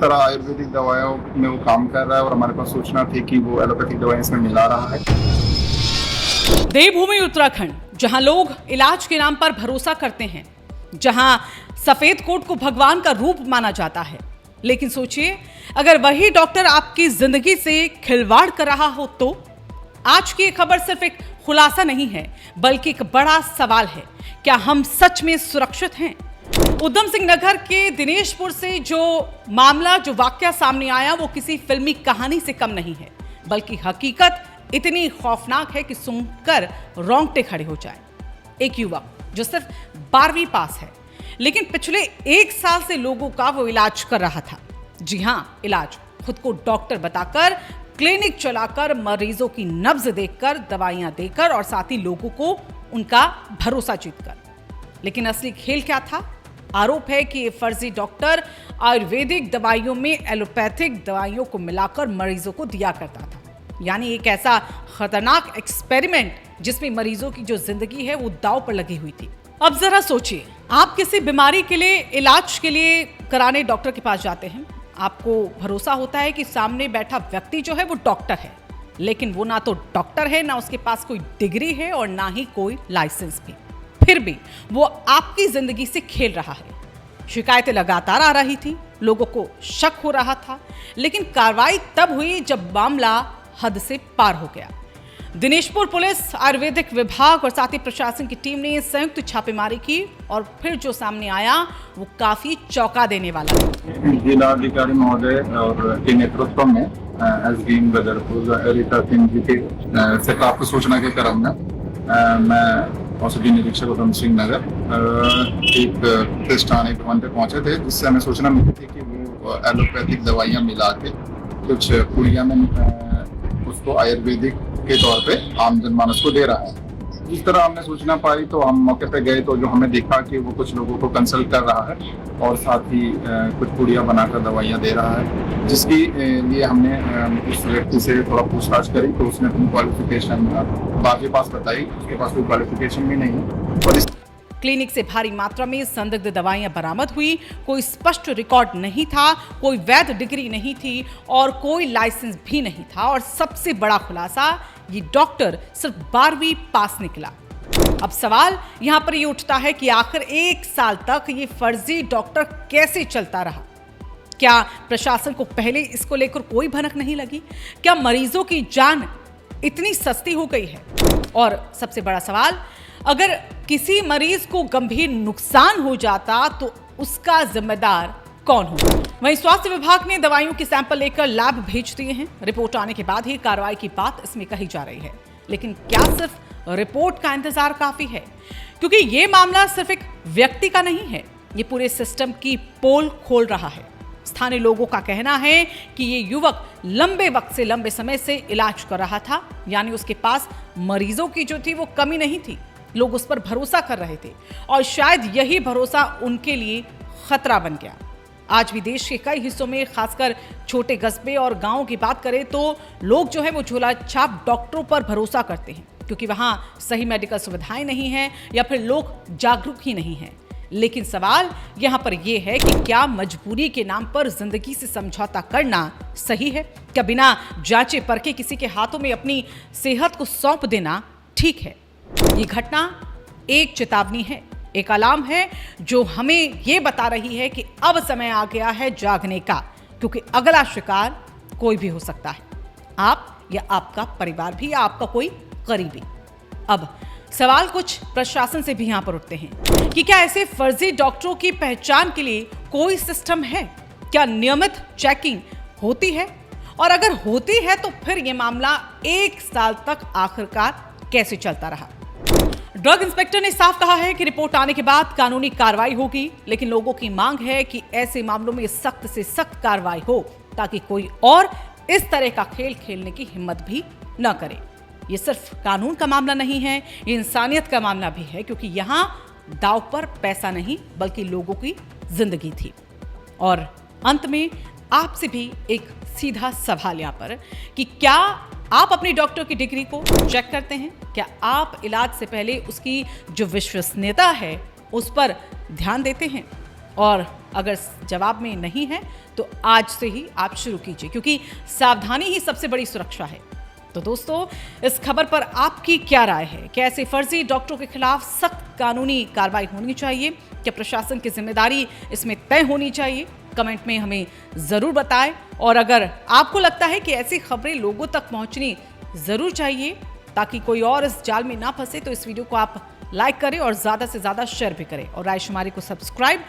तरह आयुर्वेदिक दवाइयों में वो काम कर रहा है और हमारे पास सूचना थी कि वो एलोपैथिक दवाएं इसमें मिला रहा है। देवभूमि उत्तराखंड, जहां लोग इलाज के नाम पर भरोसा करते हैं, जहां सफेद कोट को भगवान का रूप माना जाता है, लेकिन सोचिए अगर वही डॉक्टर आपकी जिंदगी से खिलवाड़ कर रहा हो तो। आज की खबर सिर्फ एक खुलासा नहीं है, बल्कि एक बड़ा सवाल है, क्या हम सच में सुरक्षित हैं? उधम सिंह नगर के दिनेशपुर से जो मामला, जो वाकया सामने आया, वो किसी फिल्मी कहानी से कम नहीं है, बल्कि हकीकत इतनी खौफनाक है कि सुनकर रोंगटे खड़े हो जाए। एक युवक जो सिर्फ 12वीं पास है, लेकिन पिछले 1 साल से लोगों का वो इलाज कर रहा था। जी हां, इलाज खुद को डॉक्टर बताकर, क्लिनिक चलाकर, मरीजों की नब्ज देखकर, दवाइयां देकर और साथ ही लोगों को उनका भरोसा जीतकर। लेकिन असली खेल क्या था? आरोप है कि ये फर्जी डॉक्टर आयुर्वेदिक दवाइयों में एलोपैथिक दवाइयों को मिलाकर मरीजों को दिया करता था। यानी एक ऐसा खतरनाक एक्सपेरिमेंट जिसमें मरीजों की जो जिंदगी है वो दांव पर लगी हुई थी। अब जरा सोचिए, आप किसी बीमारी के लिए, इलाज के लिए कराने डॉक्टर के पास जाते हैं। आपको भरोसा होता है कि सामने बैठा व्यक्ति जो है वो डॉक्टर है, लेकिन वो ना तो डॉक्टर है, ना उसके पास कोई डिग्री है और ना ही कोई लाइसेंस भी। फिर भी वो आपकी जिंदगी से खेल रहा है। शिकायतें लगातार आ रही थी, लोगों को शक हो रहा था, लेकिन कार्रवाई तब हुई जब मामला हद से पार हो गया। दिनेशपुर पुलिस, आयुर्वेदिक विभाग और साथ ही प्रशासन की टीम ने संयुक्त छापेमारी की और फिर जो सामने आया वो काफी चौंका देने वाला है। जिलाधिकारी महोदय और के नेतृत्व में एसडी बदरपुर रीता सिंह जी के से प्राप्त सूचना के क्रम में मैं औषधि निरीक्षक उधम सिंह नगर एक पुलिस थाने भवन पे पहुंचे थे, जिससे हमें सूचना मिली थी कि वो एलोपैथिक दवाइयां मिला के कुछ पुड़िया में उसको आयुर्वेदिक के तौर पे आम जनमानस को दे रहा है। जिस तरह हमने सूचना पाई तो हम मौके पे गए, तो जो हमें देखा कि वो कुछ लोगों को कंसल्ट कर रहा है और साथ ही कुछ पुड़िया बनाकर दवाइयां दे रहा है, जिसकी लिए हमने उस व्यक्ति से थोड़ा पूछताछ करी तो उसने अपनी क्वालिफिकेशन 12वीं पास बताई। उसके पास कोई क्वालिफिकेशन भी नहीं है और इस क्लिनिक से भारी मात्रा में संदिग्ध दवाइयां बरामद हुई। कोई स्पष्ट रिकॉर्ड नहीं था, कोई वैध डिग्री नहीं थी और कोई लाइसेंस भी नहीं था। और सबसे बड़ा खुलासा, ये डॉक्टर सिर्फ 12वीं पास निकला। अब सवाल यहां पर ये उठता है कि आखिर 1 साल तक ये फर्जी डॉक्टर कैसे चलता रहा? क्या प्रशासन को पहले इसको लेकर कोई भनक नहीं लगी? क्या मरीजों की जान इतनी सस्ती हो गई है? और सबसे बड़ा सवाल, अगर किसी मरीज को गंभीर नुकसान हो जाता तो उसका जिम्मेदार कौन होगा? वहीं स्वास्थ्य विभाग ने दवाइयों के सैंपल लेकर लैब भेज दिए हैं। रिपोर्ट आने के बाद ही कार्रवाई की बात इसमें कही जा रही है। लेकिन क्या सिर्फ रिपोर्ट का इंतजार काफी है? क्योंकि ये मामला सिर्फ एक व्यक्ति का नहीं है, ये पूरे सिस्टम की पोल खोल रहा है। स्थानीय लोगों का कहना है कि ये युवक लंबे समय से इलाज कर रहा था, यानी उसके पास मरीजों की जो थी वो कमी नहीं थी। लोग उस पर भरोसा कर रहे थे और शायद यही भरोसा उनके लिए खतरा बन गया। आज भी देश के कई हिस्सों में, खासकर छोटे कस्बे और गांवों की बात करें तो लोग जो है वो झोला छाप डॉक्टरों पर भरोसा करते हैं, क्योंकि वहां सही मेडिकल सुविधाएं नहीं हैं या फिर लोग जागरूक ही नहीं हैं। लेकिन सवाल यहां पर यह है कि क्या मजबूरी के नाम पर जिंदगी से समझौता करना सही है? क्या बिना जांचे परखे किसी के हाथों में अपनी सेहत को सौंप देना ठीक है? ये घटना एक चेतावनी है, एक अलार्म है जो हमें यह बता रही है कि अब समय आ गया है जागने का, क्योंकि अगला शिकार कोई भी हो सकता है, आप या आपका परिवार भी, या आपका कोई करीबी। अब सवाल कुछ प्रशासन से भी यहां पर उठते हैं कि क्या ऐसे फर्जी डॉक्टरों की पहचान के लिए कोई सिस्टम है? क्या नियमित चेकिंग होती है? और अगर होती है तो फिर यह मामला 1 साल तक आखिरकार कैसे चलता रहा? ड्रग इंस्पेक्टर ने साफ कहा है कि रिपोर्ट आने के बाद कानूनी कार्रवाई होगी, लेकिन लोगों की मांग है कि ऐसे मामलों में सख्त से सख्त कार्रवाई हो, ताकि कोई और इस तरह का खेल खेलने की हिम्मत भी न करे। ये सिर्फ कानून का मामला नहीं है, ये इंसानियत का मामला भी है, क्योंकि यहाँ दांव पर पैसा नहीं बल्कि लोगों की जिंदगी थी। और अंत में आपसे भी एक सीधा सवाल यहाँ पर कि क्या आप अपनी डॉक्टर की डिग्री को चेक करते हैं? क्या आप इलाज से पहले उसकी जो विश्वसनीयता है उस पर ध्यान देते हैं? और अगर जवाब में नहीं है तो आज से ही आप शुरू कीजिए, क्योंकि सावधानी ही सबसे बड़ी सुरक्षा है। तो दोस्तों, इस खबर पर आपकी क्या राय है? क्या ऐसे फर्जी डॉक्टरों के खिलाफ सख्त कानूनी कार्रवाई होनी चाहिए? क्या प्रशासन की जिम्मेदारी इसमें तय होनी चाहिए? कमेंट में हमें जरूर बताएं। और अगर आपको लगता है कि ऐसी खबरें लोगों तक पहुंचनी जरूर चाहिए ताकि कोई और इस जाल में ना फंसे, तो इस वीडियो को आप लाइक करें और ज्यादा से ज्यादा शेयर भी करें और रायशुमारी को सब्सक्राइब